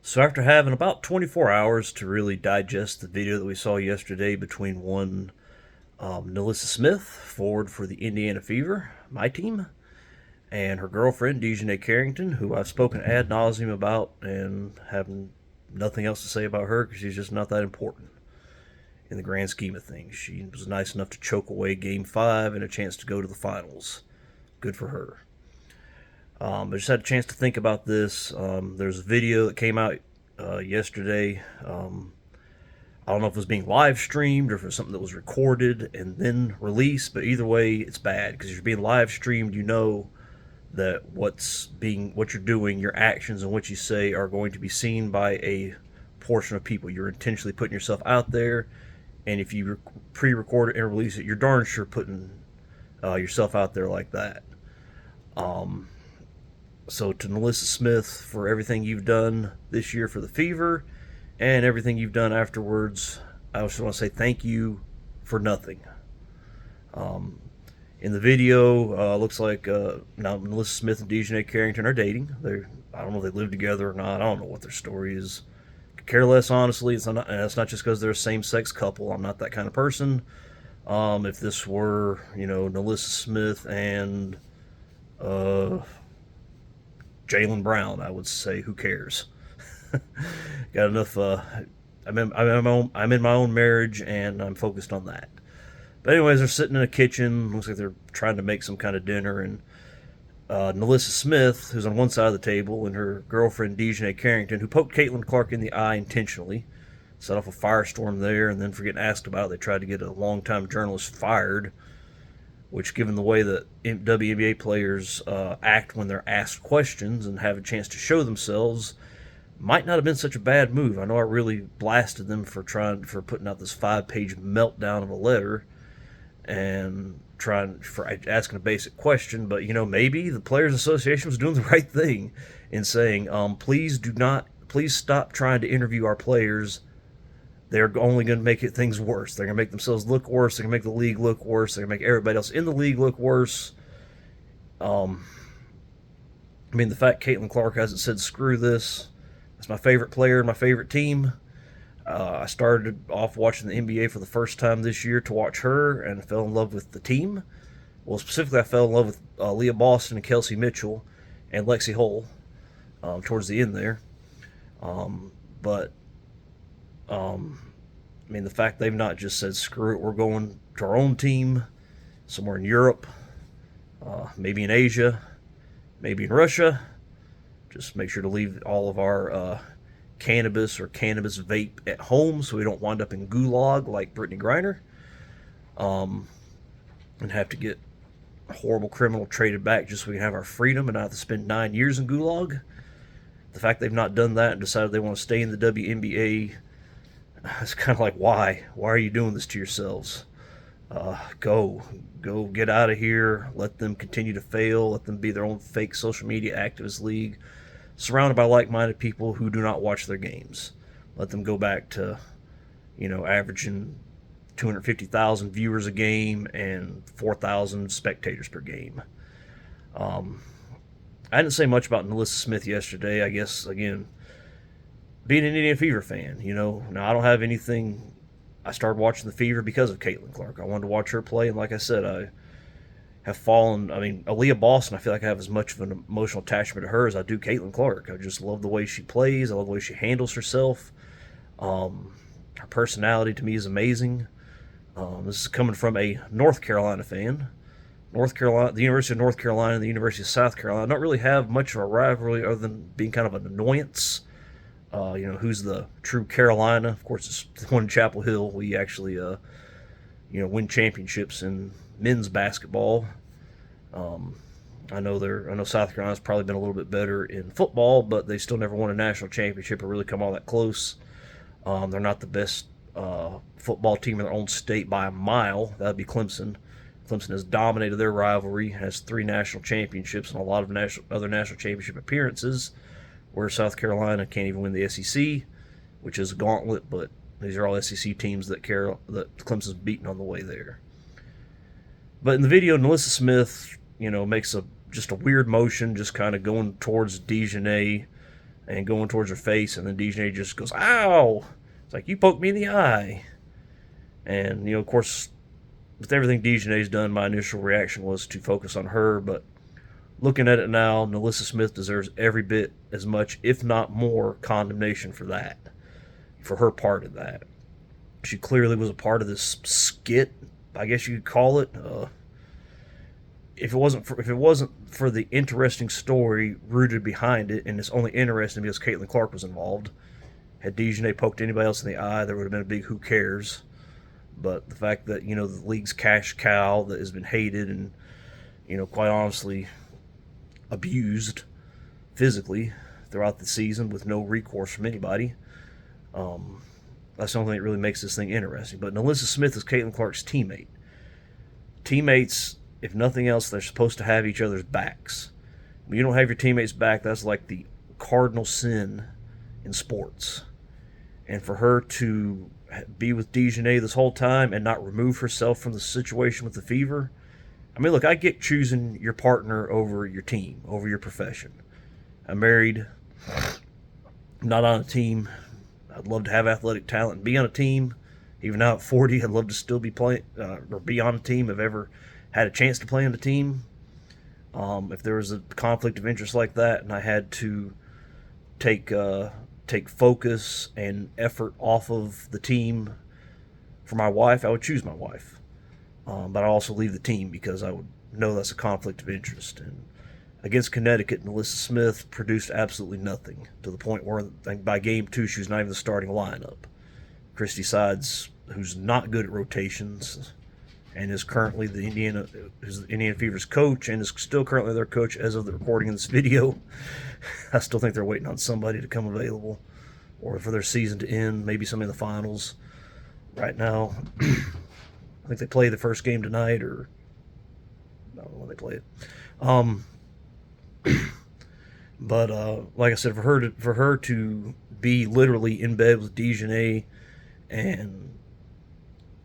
So after having about 24 hours to really digest the video that we saw yesterday between NaLyssa Smith, forward for the Indiana Fever, my team, and her girlfriend, Dejanay Carrington, who I've spoken ad nauseum about and have nothing else to say about her because she's just not that important in the grand scheme of things. She was nice enough to choke away Game 5 and a chance to go to the finals. Good for her. I just had a chance to think about this. There's a video that came out yesterday. I don't know if it was being live streamed or if it was something that was recorded and then released, but either way, it's bad because if you're being live streamed, you know that what you're doing, your actions and what you say are going to be seen by a portion of people. You're intentionally putting yourself out there, and if you pre-record it and release it, you're darn sure putting yourself out there like that. Um, So to NaLyssa Smith, for everything you've done this year for the Fever and everything you've done afterwards, I just want to say thank you for nothing. Um, in the video, looks like now NaLyssa Smith and Dejanay Carrington are dating. I don't know if they live together or not. I don't know what their story is. Could care less, honestly. It's not just because they're a same-sex couple. I'm not that kind of person. If this were, NaLyssa Smith and uh, Jaylen Brown, I would say, who cares? Got enough. I'm in my own marriage, and I'm focused on that. But anyways, they're sitting in a kitchen. Looks like they're trying to make some kind of dinner, and NaLyssa Smith, who's on one side of the table, and her girlfriend Dejanay Carrington, who poked Caitlin Clark in the eye intentionally, set off a firestorm there, and then for getting asked about it, they tried to get a longtime journalist fired. Which, given the way that WNBA players act when they're asked questions and have a chance to show themselves, might not have been such a bad move. I know I really blasted them for putting out this 5-page meltdown of a letter and asking a basic question, but maybe the Players Association was doing the right thing in saying, please stop trying to interview our players. They're only going to make things worse. They're going to make themselves look worse. They're going to make the league look worse. They're going to make everybody else in the league look worse. Um, the fact Caitlin Clark hasn't said screw this. It's my favorite player and my favorite team. I started off watching the NBA for the first time this year to watch her and fell in love with the team. Well, specifically, I fell in love with Leah Boston and Kelsey Mitchell and Lexi Hull towards the end there. But the fact they've not just said, screw it, we're going to our own team somewhere in Europe, maybe in Asia, maybe in Russia. Just make sure to leave all of our cannabis or cannabis vape at home so we don't wind up in gulag like Brittany Griner and have to get a horrible criminal traded back just so we can have our freedom and not have to spend 9 years in gulag. The fact they've not done that and decided they want to stay in the WNBA, it's kind of like, why? Why are you doing this to yourselves? Go get out of here. Let them continue to fail. Let them be their own fake social media activist league, surrounded by like-minded people who do not watch their games. Let them go back to, averaging 250,000 viewers a game and 4,000 spectators per game. I didn't say much about NaLyssa Smith yesterday. I guess, again, being an Indiana Fever fan, now I don't have anything. I started watching the Fever because of Caitlin Clark. I wanted to watch her play, and like I said, I have fallen. Aaliyah Boston, I feel like I have as much of an emotional attachment to her as I do Caitlin Clark. I just love the way she plays. I love the way she handles herself. Her personality to me is amazing. This is coming from a North Carolina fan. North Carolina, the University of North Carolina, and the University of South Carolina don't really have much of a rivalry other than being kind of an annoyance. Who's the true Carolina? Of course, it's the one in Chapel Hill. We actually, win championships in men's basketball. I know South Carolina's probably been a little bit better in football, but they still never won a national championship or really come all that close. They're not the best football team in their own state by a mile. That'd be Clemson. Clemson has dominated their rivalry, has 3 national championships and a lot of other national championship appearances, where South Carolina can't even win the SEC, which is a gauntlet, but these are all SEC teams that Clemson's beaten on the way there. But in the video, NaLyssa Smith, makes just a weird motion, just kind of going towards Dejanay, and going towards her face, and then DJ just goes, "Ow!" It's like, you poked me in the eye. And, of course, with everything DJ's done, my initial reaction was to focus on her, but looking at it now, NaLyssa Smith deserves every bit as much, if not more, condemnation for that, for her part of that. She clearly was a part of this skit, I guess you could call it. If it wasn't for the interesting story rooted behind it, and it's only interesting because Caitlin Clark was involved. Had Dejanay poked anybody else in the eye, there would have been a big who cares. But the fact that, the league's cash cow that has been hated and, quite honestly, abused physically throughout the season with no recourse from anybody, that's the only thing that really makes this thing interesting. But NaLyssa Smith is Caitlin Clark's teammate. Teammates, if nothing else, they're supposed to have each other's backs. When you don't have your teammates' back, that's like the cardinal sin in sports. And for her to be with Dejanay this whole time and not remove herself from the situation with the fever, I mean, look, I get choosing your partner over your team, over your profession. I'm married, not on a team. I'd love to have athletic talent and be on a team. Even now at 40, I'd love to still be playing or be on a team if ever had a chance to play on a team. If there was a conflict of interest like that and I had to take focus and effort off of the team for my wife, I would choose my wife. But I also leave the team because I would know that's a conflict of interest. And against Connecticut, NaLyssa Smith produced absolutely nothing, to the point where by game 2 she was not even the starting lineup. Christy Sides, who's not good at rotations, and is currently the Indiana Fever's coach, and is still currently their coach as of the recording of this video. I still think they're waiting on somebody to come available, or for their season to end, maybe somebody in the finals. Right now, I think they play the first game tonight, or I don't know when they play it. But like I said, for her to be literally in bed with Dejanay, and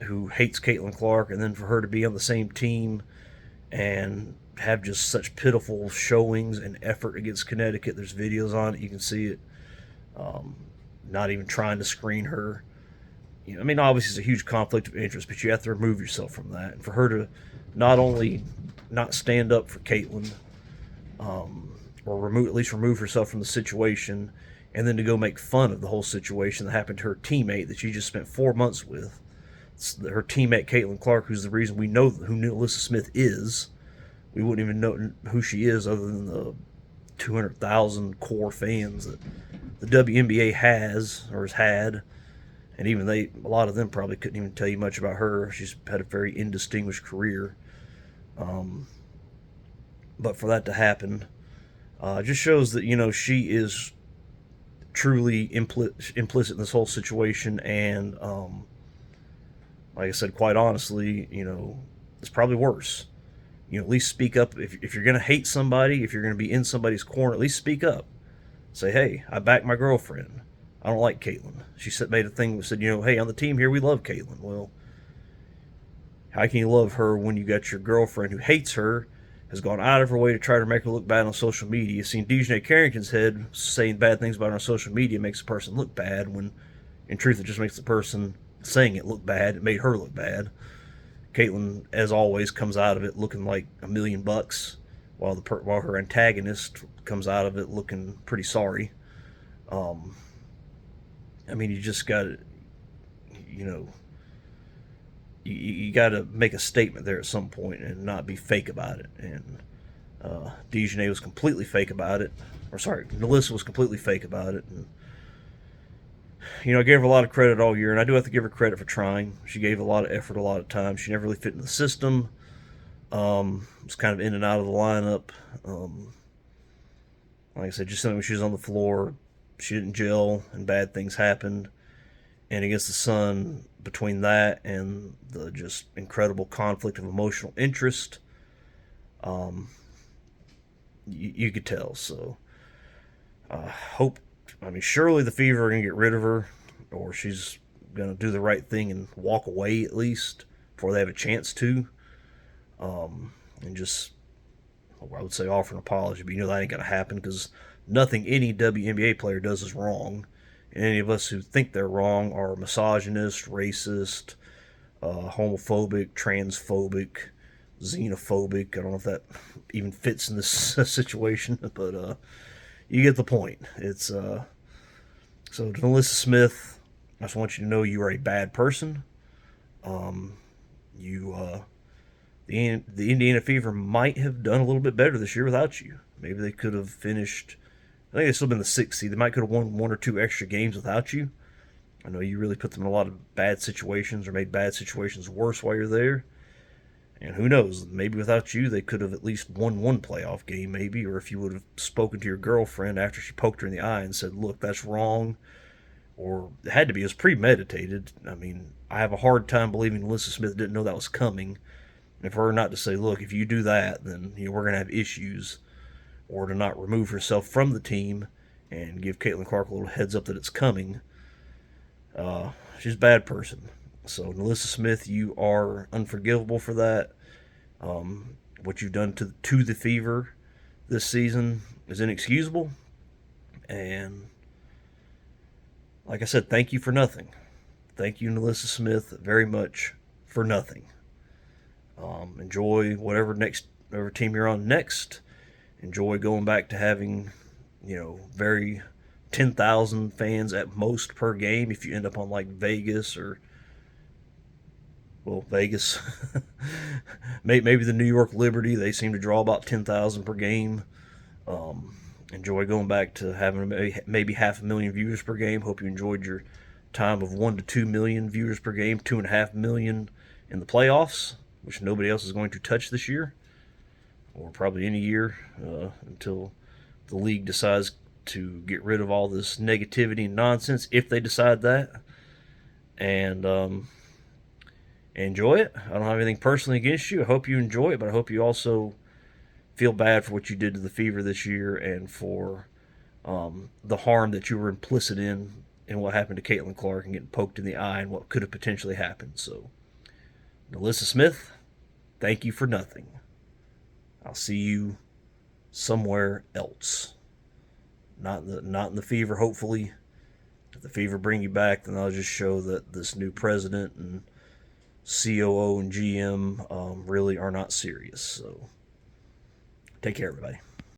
who hates Caitlin Clark, and then for her to be on the same team and have just such pitiful showings and effort against Connecticut. There's videos on it, you can see it. Not even trying to screen her. I mean, obviously it's a huge conflict of interest, but you have to remove yourself from that. And for her to not only not stand up for Caitlin, or at least remove herself from the situation, and then to go make fun of the whole situation that happened to her teammate that she just spent 4 months with. It's her teammate Caitlin Clark, who's the reason we know who NaLyssa Smith is. We wouldn't even know who she is other than the 200,000 core fans that the WNBA has or has had. And even a lot of them probably couldn't even tell you much about her. She's had a very indistinguished career. But for that to happen, just shows that, she is truly implicit in this whole situation. And like I said, quite honestly, it's probably worse. At least speak up. If you're going to hate somebody, if you're going to be in somebody's corner, at least speak up. Say, hey, I back my girlfriend. I don't like Caitlin. She made a thing that said, hey, on the team here, we love Caitlin. Well, how can you love her when you got your girlfriend who hates her, has gone out of her way to try to make her look bad on social media? You've seen Dejanay Carrington's head saying bad things about her on social media makes a person look bad, when in truth it just makes the person saying it look bad. It made her look bad. Caitlin, as always, comes out of it looking like $1,000,000, while her antagonist comes out of it looking pretty sorry. I mean, you just got to, you got to make a statement there at some point and not be fake about it. And Dejanay was completely fake about it. NaLyssa was completely fake about it. And, I gave her a lot of credit all year, and I do have to give her credit for trying. She gave a lot of effort, a lot of time. She never really fit in the system. Was kind of in and out of the lineup. Like I said, just when she was on the floor, she didn't gel, and bad things happened. And against the Sun, between that and the just incredible conflict of emotional interest, you could tell. So, surely the Fever are going to get rid of her, or she's going to do the right thing and walk away at least before they have a chance to. And just, I would say, offer an apology, but that ain't going to happen because nothing any WNBA player does is wrong. And any of us who think they're wrong are misogynist, racist, homophobic, transphobic, xenophobic. I don't know if that even fits in this situation, but you get the point. It's so to NaLyssa Smith, I just want you to know you are a bad person. You the Indiana Fever might have done a little bit better this year without you. Maybe they could have finished. I think they've still been the sixth seed. They might could have won one or two extra games without you. I know you really put them in a lot of bad situations or made bad situations worse while you're there. And who knows? Maybe without you, they could have at least won one playoff game, maybe. Or if you would have spoken to your girlfriend after she poked her in the eye and said, "Look, that's wrong," or it had to be. It was premeditated. I mean, I have a hard time believing NaLyssa Smith didn't know that was coming. And for her not to say, "Look, if you do that, then we're going to have issues," or to not remove herself from the team and give Caitlin Clark a little heads up that it's coming, she's a bad person. So, NaLyssa Smith, you are unforgivable for that. What you've done to the Fever this season is inexcusable. And like I said, thank you for nothing. Thank you, NaLyssa Smith, very much for nothing. Enjoy whatever team you're on next. Enjoy going back to having, very 10,000 fans at most per game. If you end up on like Vegas or, well, Vegas, maybe the New York Liberty, they seem to draw about 10,000 per game. Enjoy going back to having maybe 500,000 viewers per game. Hope you enjoyed your time of 1 to 2 million viewers per game, 2.5 million in the playoffs, which nobody else is going to touch this year, or probably any year until the league decides to get rid of all this negativity and nonsense, if they decide that. And enjoy it. I don't have anything personally against you. I hope you enjoy it, but I hope you also feel bad for what you did to the Fever this year and for the harm that you were implicit in what happened to Caitlin Clark and getting poked in the eye and what could have potentially happened. So, NaLyssa Smith, thank you for nothing. I'll see you somewhere else. Not in the Fever, hopefully. If the Fever bring you back, then I'll just show that this new president and COO and GM really are not serious. So, take care, everybody.